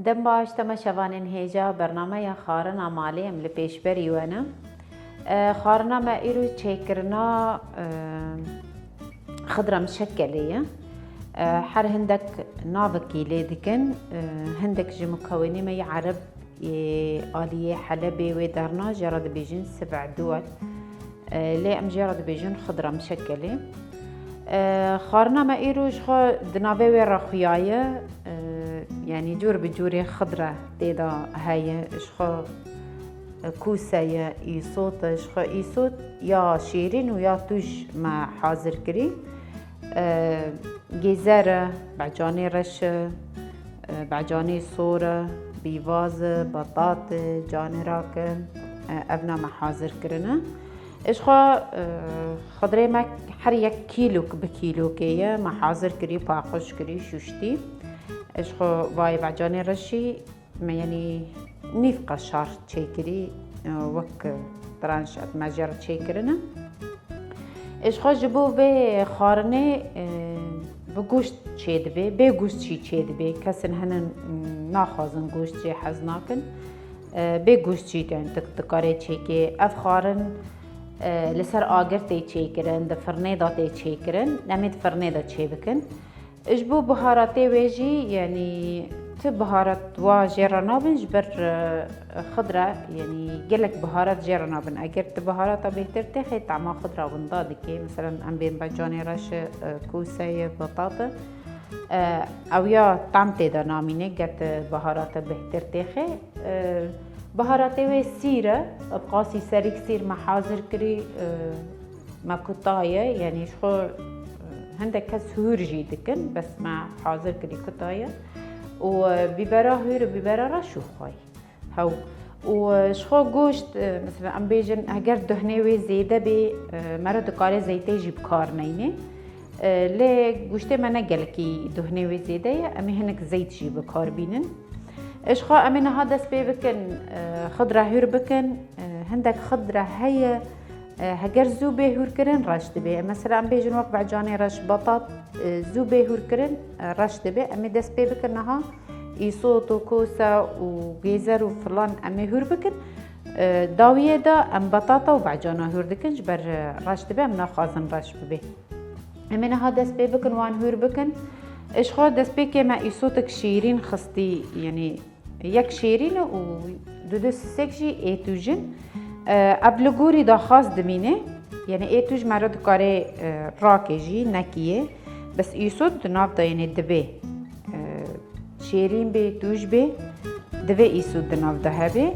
دم باش تما شوانین هیجا برنامه یا خارنا مالی ام لپیش بری وانا خارنا ما ایرو چیکرنا خضرة مشكلة حر هندك نافكي ليدكن هندك جي مكوني ما يعرب آلية حلبي ودارنا جرد بيجن 7 دول ليه ام جرد بيجن خضرة مشكلة خارنا ما ايروش خو دنابي وين رخياية يعني جور بجوري خضرة تيدا هاي اشخو كوسة يا ايصوت اشخو ايصوت يا شيرين ويا توش ما حاضر كري جزرة بعجاني رش بعجاني صورة بيواز بطاط جاني راكن ابنا ما حاضر كرنا اشخو خضري ما حر 1 كيلو بكيلو كيه ما حاضر كري باقش كري شوشتي اشخو واي بعجاني رشي ما يعني نيف قشار تشيكري وك ترانش اتماجر تشيكرنا اشخو جبو به خارنه بگوشت چید به گوشت چی چید به کسن هنن ناخوازن گوشت چی حزناکن به گوشت چی تن تکاره چی که اف خارن لسر آگر تی چی کرن ده فرنه دا تی چی کرن نمید فرنه دا چی بکن اجبو بهاراتی ویجی یعنی تو بهارات وا جرنا بن جبر خضرة يعني قلك بهارات جرنا بن اگر تو بهارات بهتر تخي طعمها خضرة وندادكي مثلا ام بين بجاني رش كوسة بطاطا او يا طعم تيدا نامينه قلت بهارات بهتر تخي بهارات وي سيرة بقاسي سريك سير ما حاضر كري ما كتاية يعني شخو هندك كس هورجي دكن بس ما حاضر كري كتاية وبيبرا هير بيبرا رشو خاي هاو وشخو گوشت مثلا ام بيجن اگر دهنوي زيده بي مرا دكاره زيتي جيب كار نينه لي گوشت منا گلكي دهنوي زيده امي هنك زيت جيب كار بينن اشخو امي هذا سبي بكن خضره هير بكن هندك خضره هي هگر زوبه هور کرن رش دبه مثلا ام بیجن وقت بعجاني رش بطاط زوبه هور کرن رش دبه امی دست بی بکن نها ایصوت و کوسه و گیزر و فلان امی هور بکن داویه دا ام بطاطا و بعجانا هور دکن جبر رش دبه ام نخوازن رش ببه امی نها دست بی بکن وان هور بکن اش خود دست بی که ما ایصوتک شیرین خستی يعني 1 شیرین و دو سسک جی ایتوجن ابلغوري دا خاص دمينه يعني ايه توج مرد كاري راكجي نكيه بس يسود ناف دا يعني دبي شيرين بي توج بي دبي يسود ناف دا هبي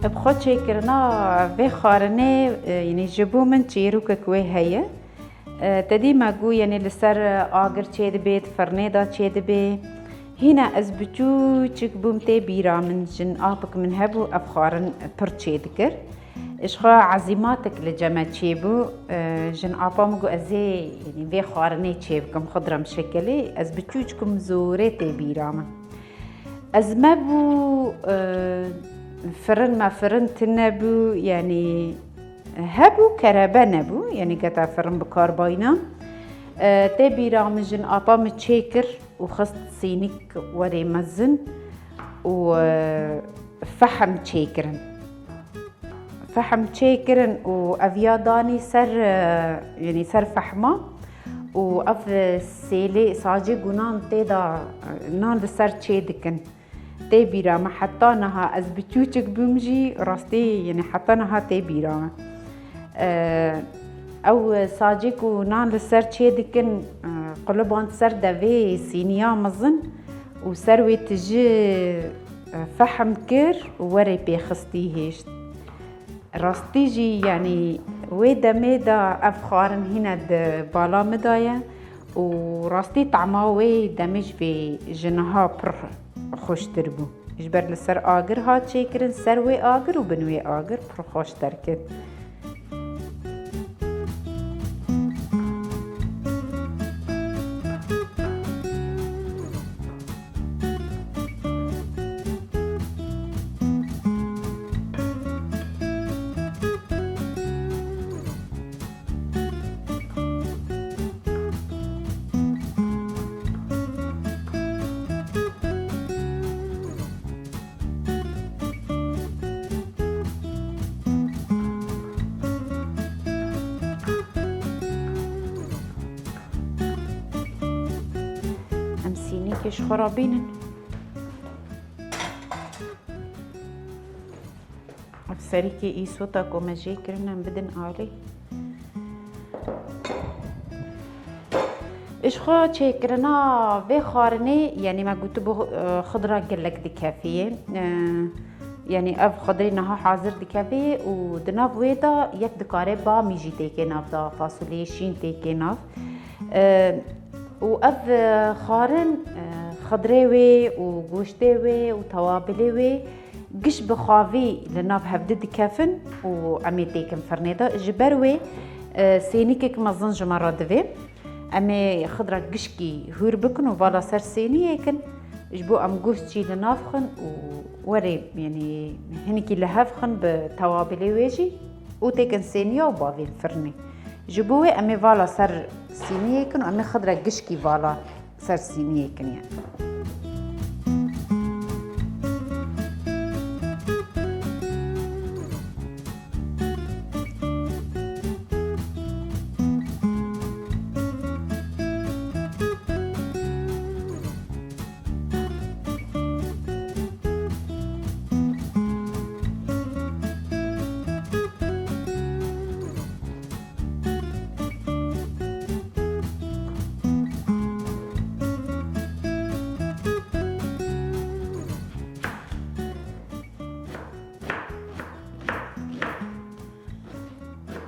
بخود شكرنا في خارنة يعني جبو من تشيرو كوي هيا تدي ما جو يعني لسر آگر چيد بيت فرنيدا چيد بي هنا ازبچو چك بومتي بيرا من جن آبك من هبو افخارن پر چيد كر اشخوا عزيماتك لجمع چيبو جن آبا مگو ازي يعني في خارنة چيبكم خضرة مشكلة ازبچو چكم زوريتي بيرا من ازمبو فرن ما فرن تنبو يعني هبو كرابة نبو يعني قطع فرن بكارباينا تبي رامجن أبا متشيكر وخصت صينيك وري مزن وفحم تشيكرن فحم تشيكرن وأفياداني سر يعني سر فحمة وأف سيلي صاجي قنان تيدا نان سر تشيدكن تبيرا ما حطانها ازبچوچك بمجي راستي يعني حطانها تبيرا او صاجيك ونان لسر تشيدكن قلبان سر دافي سينيا مزن وسروي تجي فحم كر وري بيخستي هيش راستي جي يعني ويدا ميدا افخارن هنا بالا مدايا وراستي طعماوي دمج بجنها بر خوش تربو اجبر لسر آگر هات شکرن سر وی آگر و بنوی آگر پر خوش ترکت إيش خرابين بسريكي إي صوتك ومجي كرنا بدن علي إيش خا شكرنا بخارني يعني ما قلت به خضرة قلك دي كافية يعني أف خضري نها حاضر دي كافية ودناف ويدا يك دكاري با ميجي تيكي ناف دا فاصولي شين تيكي ناف وأف خارن خضروي وجوشتوي وتوابلوي قش بخافي لناف هبدي دي كافن وعمي تيكن فرنيدا جبروي سينيكك مزنج مرة دفي أمي خضرة قشكي هور بكن وفالا سر سيني يكن جبو أم قوشتي لنافخن ووري يعني هنكي لهافخن بتوابلي ويجي وتيكن سينيا وبافي الفرني جبوه أمي فالا سر سيني يكن وأمي خضرة قشكي فالا سر سيني يكن يعني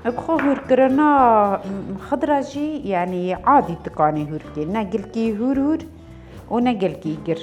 بخو هوركرنا خضرة جي يعني عادي تقاني هوركي ناقلكي هور وناقلكي قر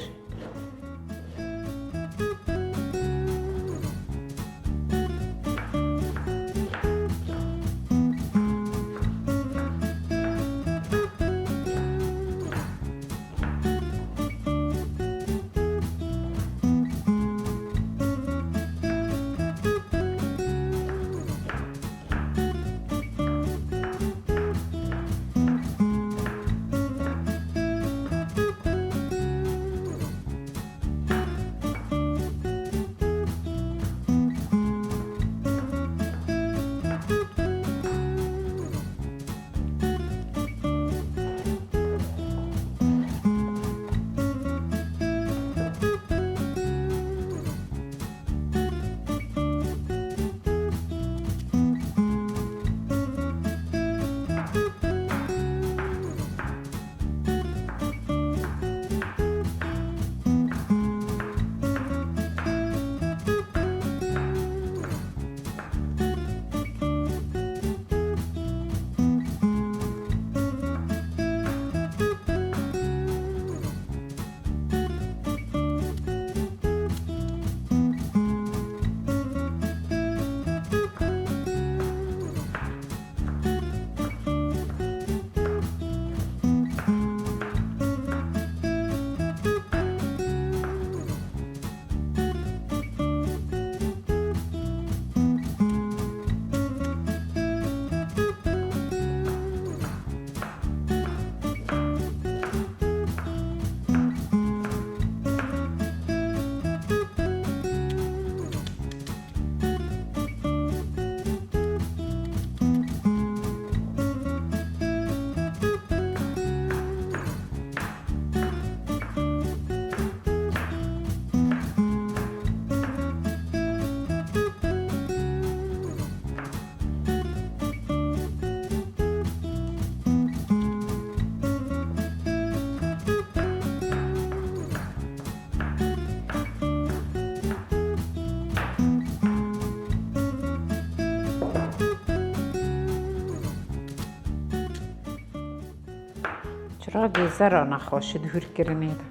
راقي زرع نخوش دهور كرنيدا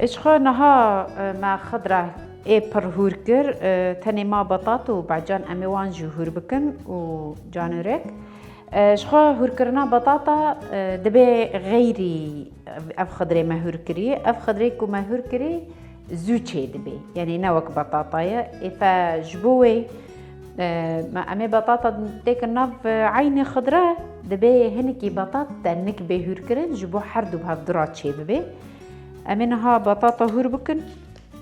اشخو نها ما خضرة پر هور كر تاني ما بطاط وبعجان اميوان جو هور بكن وجانوريك اشخو هور كرنا بطاطا دبي غيري اف خضري ما هور كري اف خضري كو ما هور كري زوجي دبي يعني نوك بطاطايا إفا جبوي ما أمي بطاطا ديك النف عيني خضراء دبي هنكي بطاطا تنك بهور كرن جبو حردو بهفدرات شي دبي أمينها بطاطا هور بكن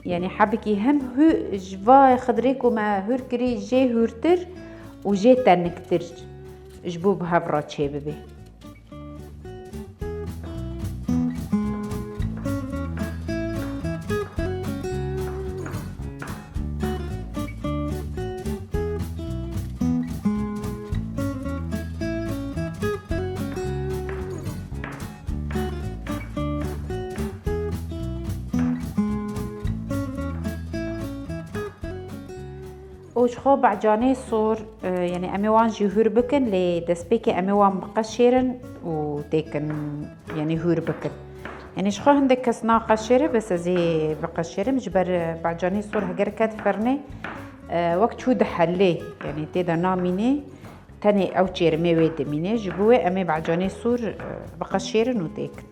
يعني حبكي هم هو جوا خضريكو ما هور كري جي هورتر وجي تنكتر جبو بهفرا چه ببه. وشخو بعجاني صور يعني أمي وان جي هور بكن لدسبيكي أمي وان بقشيرن وتيكن يعني هور بكن يعني شخو هندك كسنا قشيرة بس زي بقشيرة مجبر بعجاني صور هجر كات فرني وقت شو دحلي يعني تيدا ناميني تاني أو تشيرمي ويد ميني جبوه أمي بعجاني صور بقشيرن وتيكن.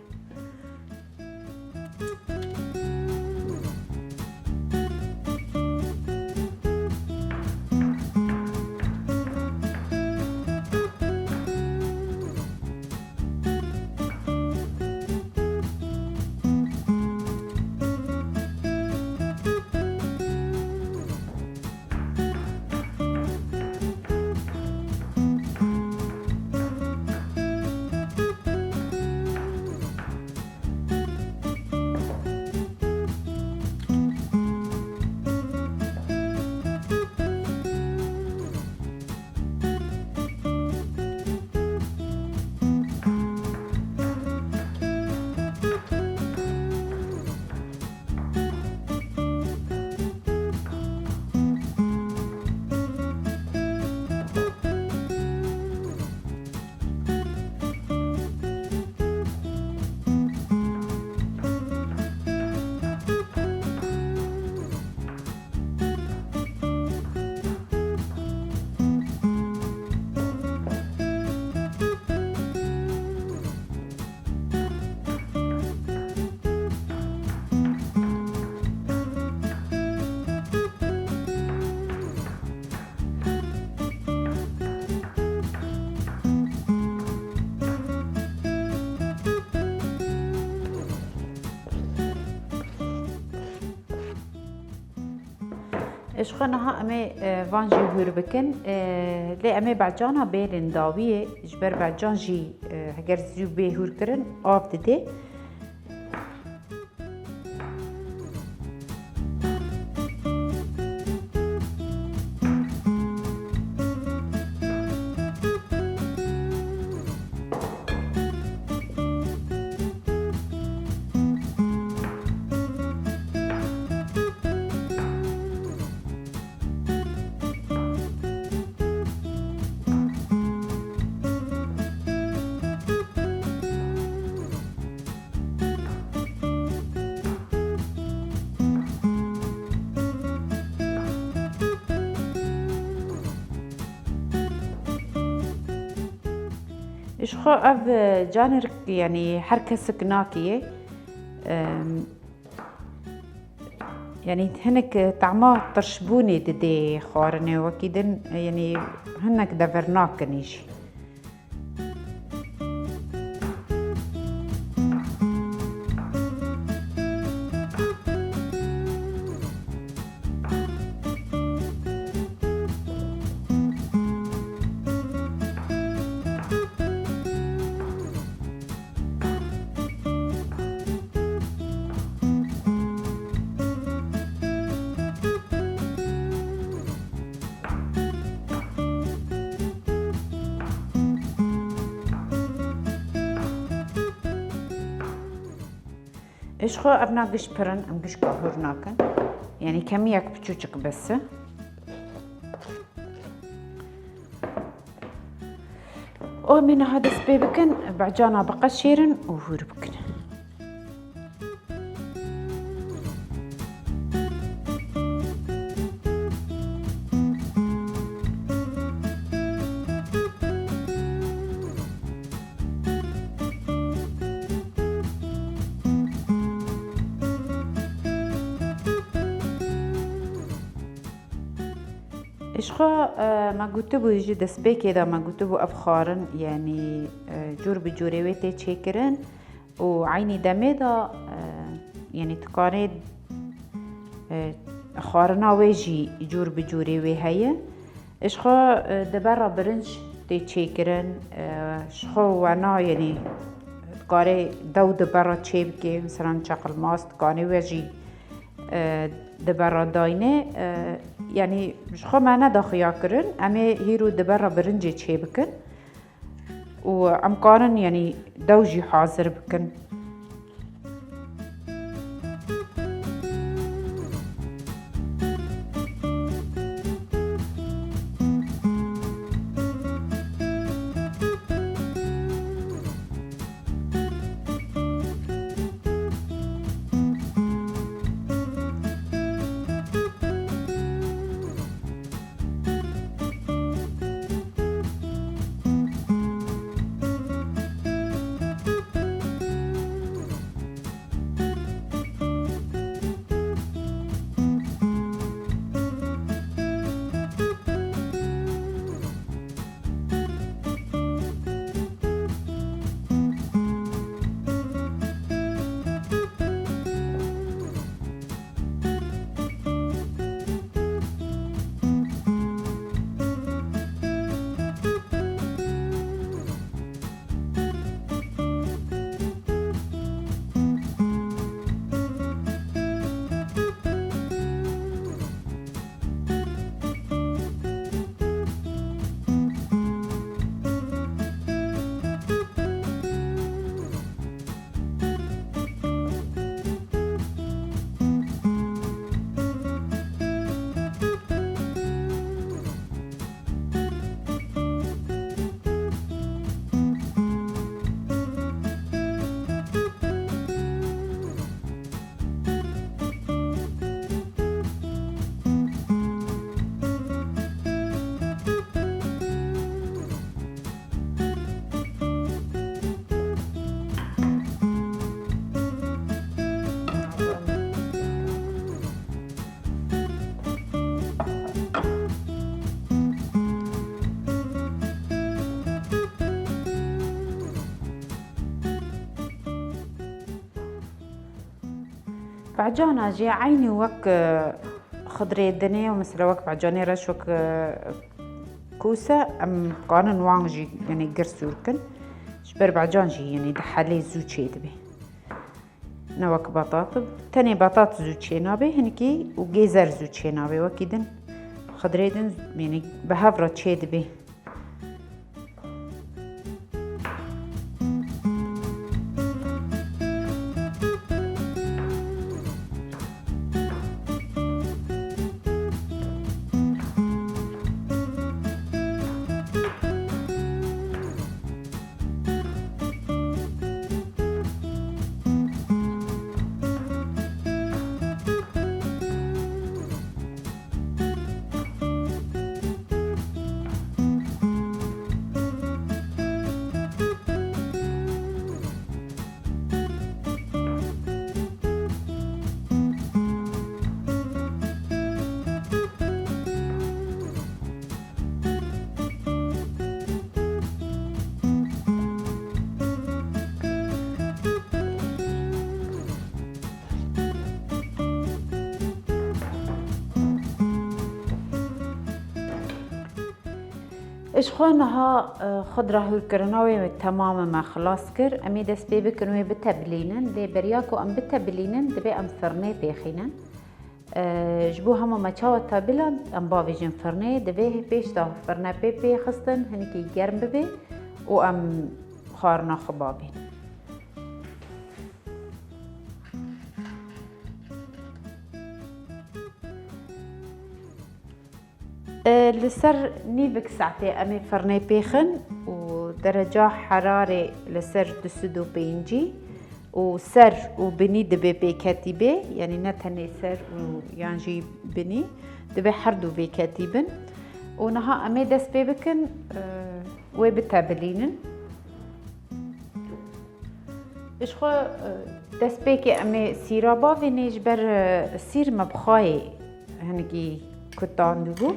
إيش خناها أمي فانجي هور بكن لي أمي بعجانا بيلن داوية جبر بعجان جي هجر زيو بي هور كرن آب ددي إيش خو أب جانر يعني حركة سكناكية يعني هنك طعما ترشبوني ددي خارني وكيدن يعني هنك دفرناك نيشي إيش خو أبنا قش برن أم قش كهور ناكن يعني كمية بتشوشك بس ومن هذا سبيبكن بعجانا بقشيرن وهور بكن إشخا ما قلتبو يجي دسبيك إذا ما قلتبو أفخارن يعني جور بجوريويتي تشيكرن وعيني دميدا يعني تقارد خارنا ويجي جور بجوريوي هيا اشخا دبرا برنج دي تشيكرن اشخا وانا يعني تقاري دو دبرا تشيبكي مثلا شاقل ماست كاني وجي دبرا داينه يعني اشخا ما نداخيا كرن امي هيرو دبرا برنجي تشيبكن وامكانن يعني دوجي حاضر بكن. بعجانا جي عيني وك خضري الدنيا ومثل وك بعجاني رش وك كوسة ام قانن وانجي يعني قرسوركن شبر بعجان جي يعني دحالي زوجي دبي نوك بطاطب تاني بطاط زوجي نابي هنكي وجيزر زوجي نابي وكيدن خضري دن يعني بهافرة شي دبي. ايش خوانها خضرة هالكرناوي تماما ما خلاص كر امي دس بي بكنوي بتبلينن دي برياكو ام بتبلينن دبي ام فرني بيخينن جبو هما ما تشاو تابلان ام بافيجن فرني دبي بيش دا فرنا بي خستن هنكي جرم ببي و ام خارنا خبابين. لسر نيفك ساعتي امي فرني بيخن ودرجة حرارة لسر دسدو بينجي وسر وبني دبي بكتيبة يعني نتهني سر ويانجي بني دبي حردو بكتيبن ونها امي دس بيبكن وبتابلينن اشخو دس بيكي امي سيرابا في نيجبر سير مبخاي هنكي كتان دوبو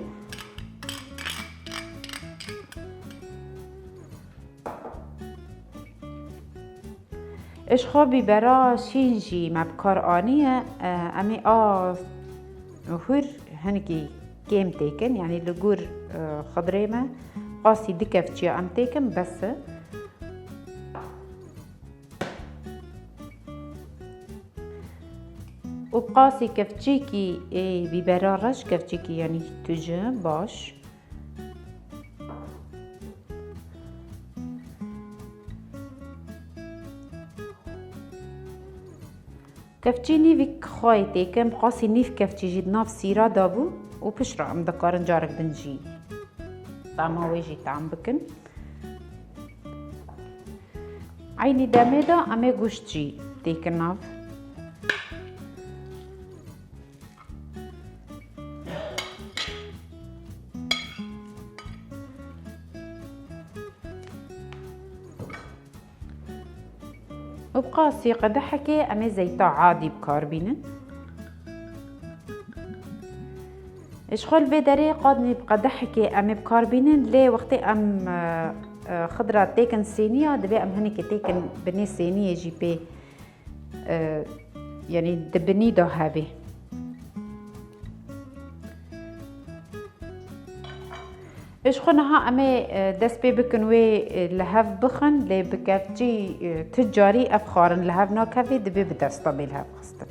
ايش خابي برا شينجي مبكار آنية امي هور هنكي كيم تيكن يعني لجور خضريمة قاسي دكفتشي ام تيكن بس وبقاسي كفتشيكي ببرارش كفتشيكي يعني تجه باش كفتشي نيفك خواي تيكن بقاسي نيف كفتشي جيد ناف سيرا دابو وبشرا ام دكارن جارك دنجي طعمه ويجي طعم بكن عيني داميدا امي گوشتجي تيكن ناف وبقاسي قدحكي امي زيتا عادي بكاربينن اشخل بدري قادني بقدحكي امي بكاربينن لي وقتي ام خضرة تيكن صينية دبي ام هنيك تيكن بني صينية جي بي يعني دبني دو هابي ايش خنها امي دست بي بكنوي لهف بخن لي بكافتي تجاري افخارن لهف ناكافي دبي بدست طبي لهف خستن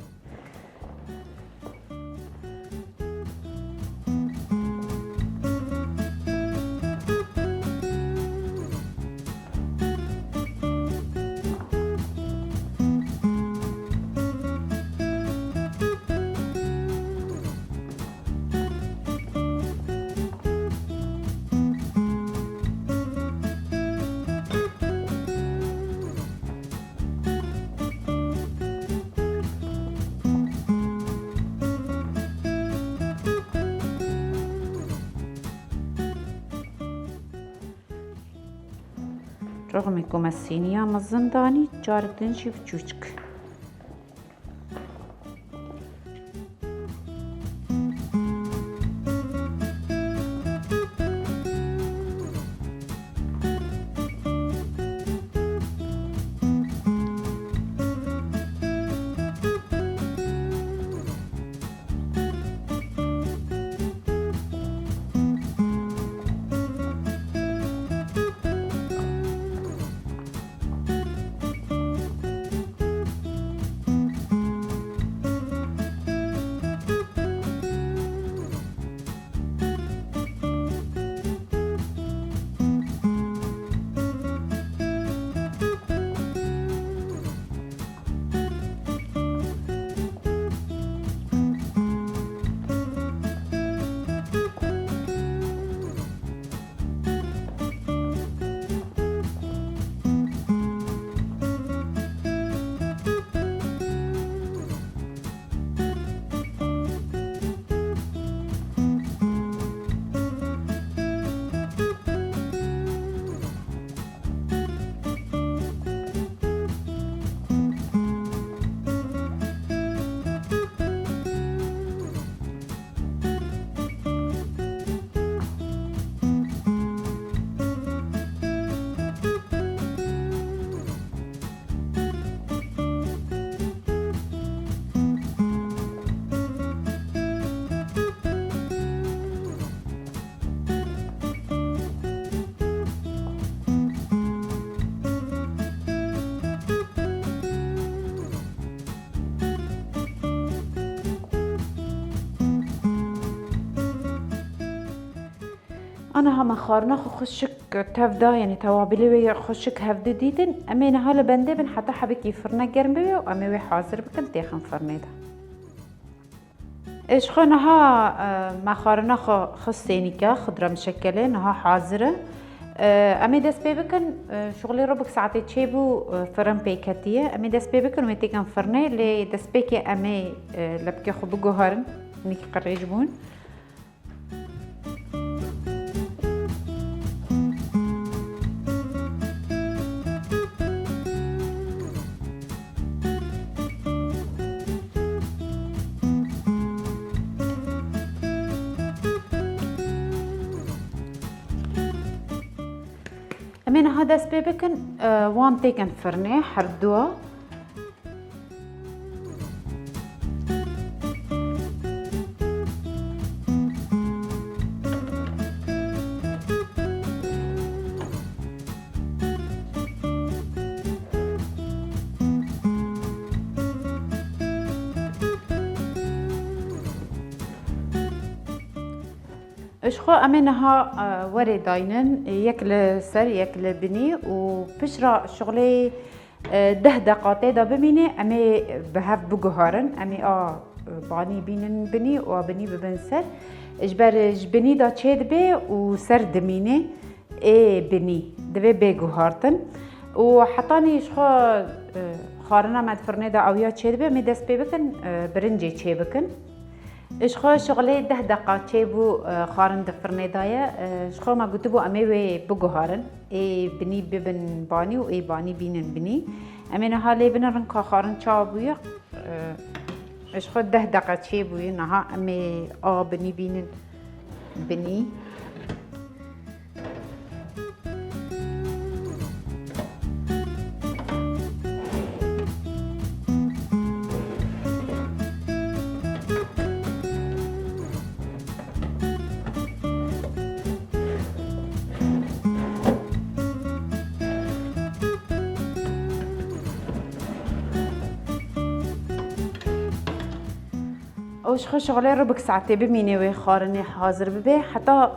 رغم كوم الصينية مزنداني جارك دنشي بجوجك انا هم خارنا خشك تفدا يعني توابلي ويا خشك هفد ديدن امين هلا بنده بن حتى حبكي فرنا گرم بي وامي وي حاضر بكن تيخن فرنيدا ايش خنها ما خارنا خصينيكا خضره مشكله نها حاضره امي دست بي بكن شغلي ربك ساعتي تشيبو فرن بيكاتيه امي دست بي بكن ويتيكن فرني لي دست بيكي امي لبكي خو بگوهرن نيكي قريجبون امين هذا سبيبكن وان تيكن فرني حردوه اشخو امنها وري داينن يكل سر يكل بني وبشرا شغلي 10 دقائق دا بميني امي بهف بجهارن امي باني بينن بني وبني ببنسر اجبر جبني دا تشيد بي وسر دميني بني دبي بجهارتن وحطاني شخو خارنا مد فرنه دا اويا تشيد بي مي دست بي بكن برنجي تشي بكن اشخو شغلي 10 دقائق تشيبو خارن دفرنه دايا اشخو ما قلتبو امي وي بجهارن بني ببن باني و باني بينن بني امي نها لي بنرن كا خارن تشابويا اشخو 10 دقائق تشيبويا نها امي بني بينن بني اوش خو شغله ربك ساعتي بميني وي خارني حاضر ببي حتى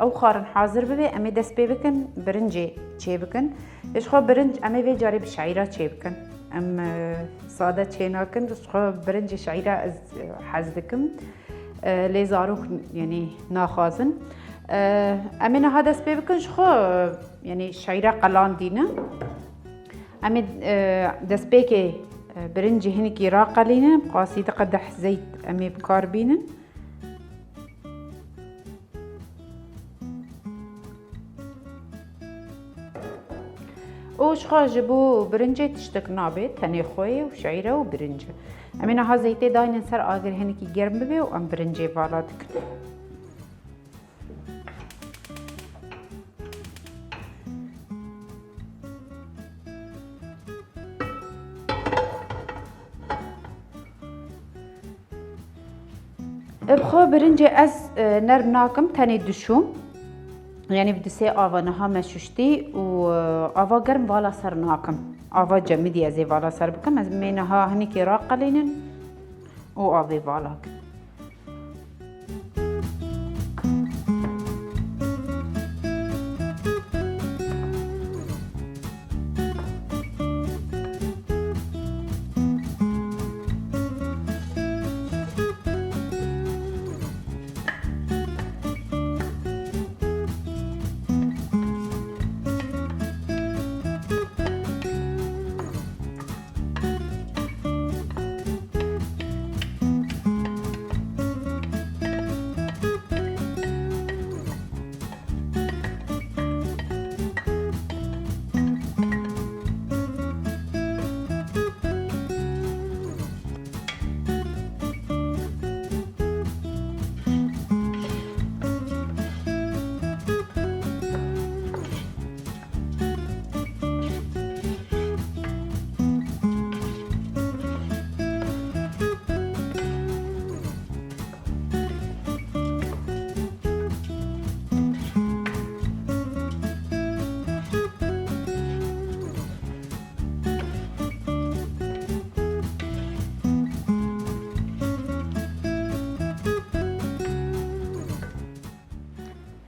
او خارن حاضر ببي امي دست بي بكن برنجي تشي بكن ايش خو برنج امي في جاري بشعيره تشي بكن ام ساده تشيناكن ايش خو برنج شعيره حزدكم لي زاروك يعني ناخازن امي نه دست بي بكن خو يعني شعيره قلان دينا امي دست بيكي برنجي هنكي راقلينن قاسي تقدح زيت امي بكاربينن وش خاجبو برنجي تشتك نابت تاني خوي وشعيره وبرنجة امي نها زيتي داينن سر اگر هنكي گرم ببي وام برنجي بالا تكن بخو برنجي از نرم ناكم تاني دشوم يعني بدي سي آوا نها مشوشتي و آوا گرم والا سر ناكم آوا جمدي ازي والا سر بكم از مينها هنيكي راقلينن و آوي والا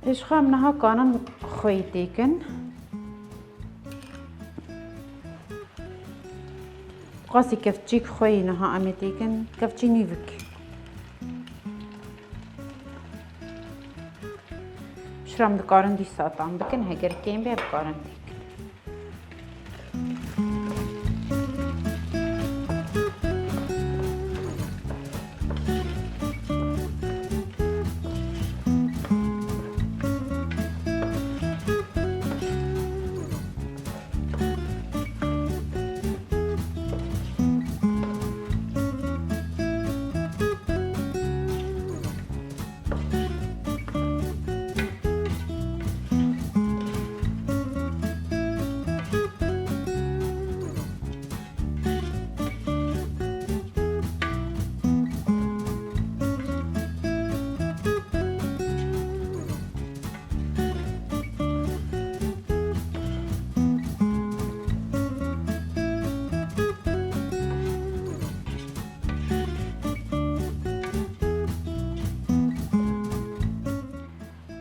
ايش خو منها كانن خويتيكن قاسي كفتشيك خوي نها اميتيكن كفتشي نيفك شرام دكارن دي ساتان بكن هجر كيم بي بكارن دي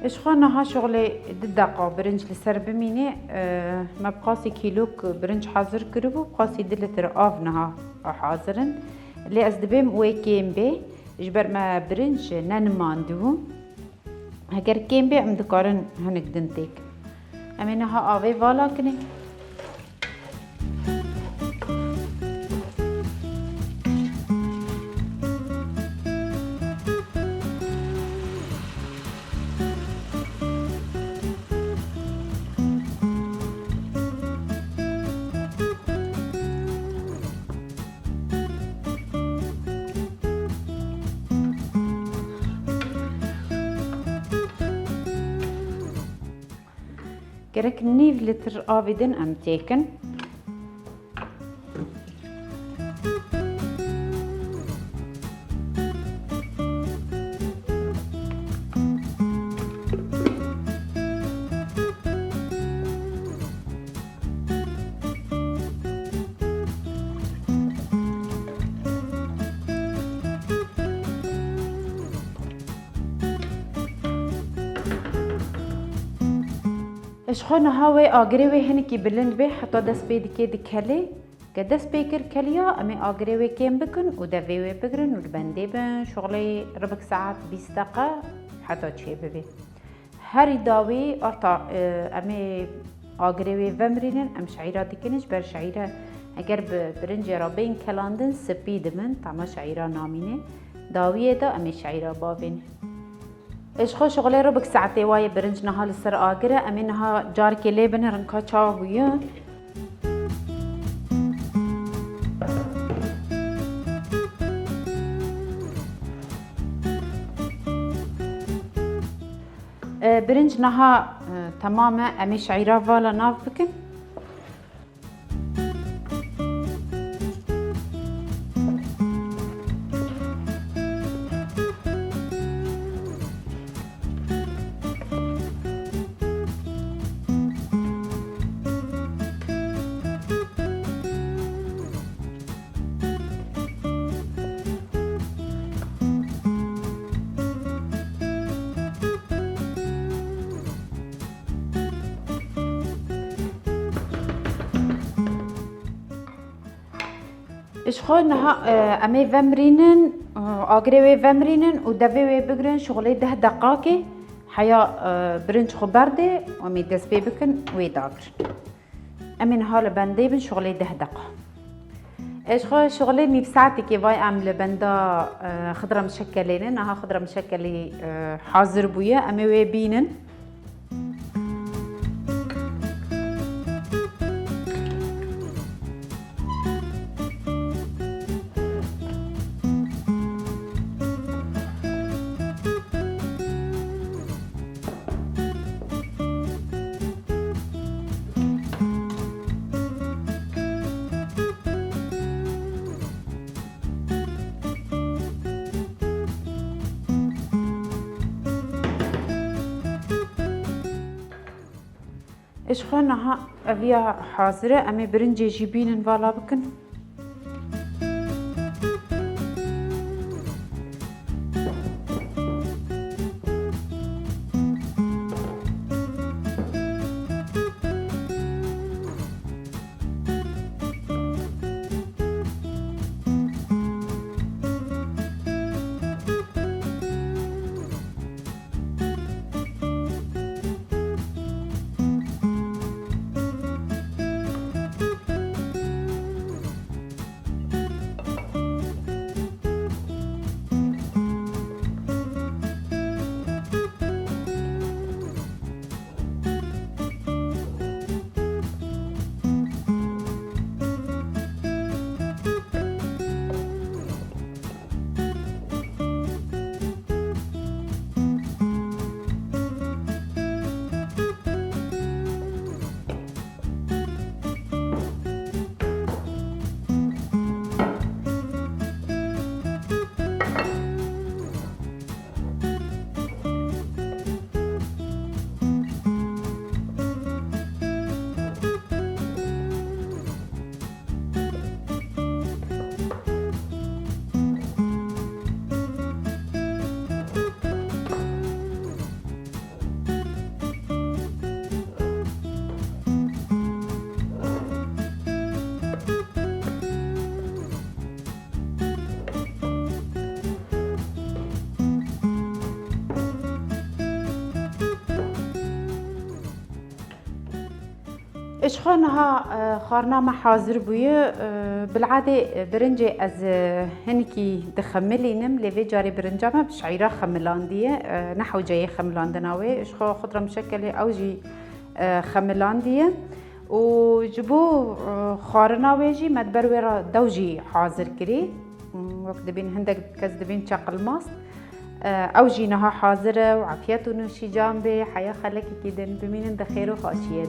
اشخانا ها شغلي ددقة برنج لسر بميني ما بقاسي كيلوك برنج حاضر كربو بقاسي دلتر آفنها حاضرن اللي أزدبيم ويكيم بي إجبر ما برنج نانماندو هكر كيم بي عم دكارن هنك دنتيك أمينها آوي فالا كني gerek niv liter aviden am teken. اشخانا هاوي آگریوی هنی کی بلند به حتی دست بید که دکلی که دست بیکر کلیا امی آگریوی کم بکن و دویوی بگرن و بنده بن شغلی ربع ساعت 20 دقیقه حتی چه ببی هری داوی ارتا امی آگریوی ومرینن ام شعیره دکنش بر شعیره اگر برنج را بین کلاندن سپید من طعم شعیره نامینه داویه دا امی شعیره باوین اشخو شغله رو بك ساعتي واي برنج نهال السر آقرة امينها جار كلي بن رنكا چاوية برنج نها تماما امي شعيرة فالا ناف بكن اشخونها امي فمرينن آگریوی فمرينن و دویوی بگرن شغلی 10 دقاقه حیا برنج خو برده و امی دست بی بکن وی داگر امین حال بنده بن شغلی 10 دقیقه اشخو شغلی نيف ساعتي كي واي عمل بندا خضره مشكلين نها خضره مشكلي حاضر بويا امي وي بينن اشخونها افيا حاضره امي برنجي جيبين فالا بكن إيش خانها خارنامة حاضر بويا بالعادة برنجي از هنكي دخملي نم لفي جاري برنجامة بشعيرة خملاندية نحو جاي خملاندناوي إيش خا خضرة مشكلة أو جي خملاندية وجبو خارناوي جي مدبرويرا دوجي حاضر كري وقت دبين هندك كز دبين شاق الماس أو جينها حاضرة وعافية ونشي جانبي حياة خلقي كيدن بمين دخيرو خاشية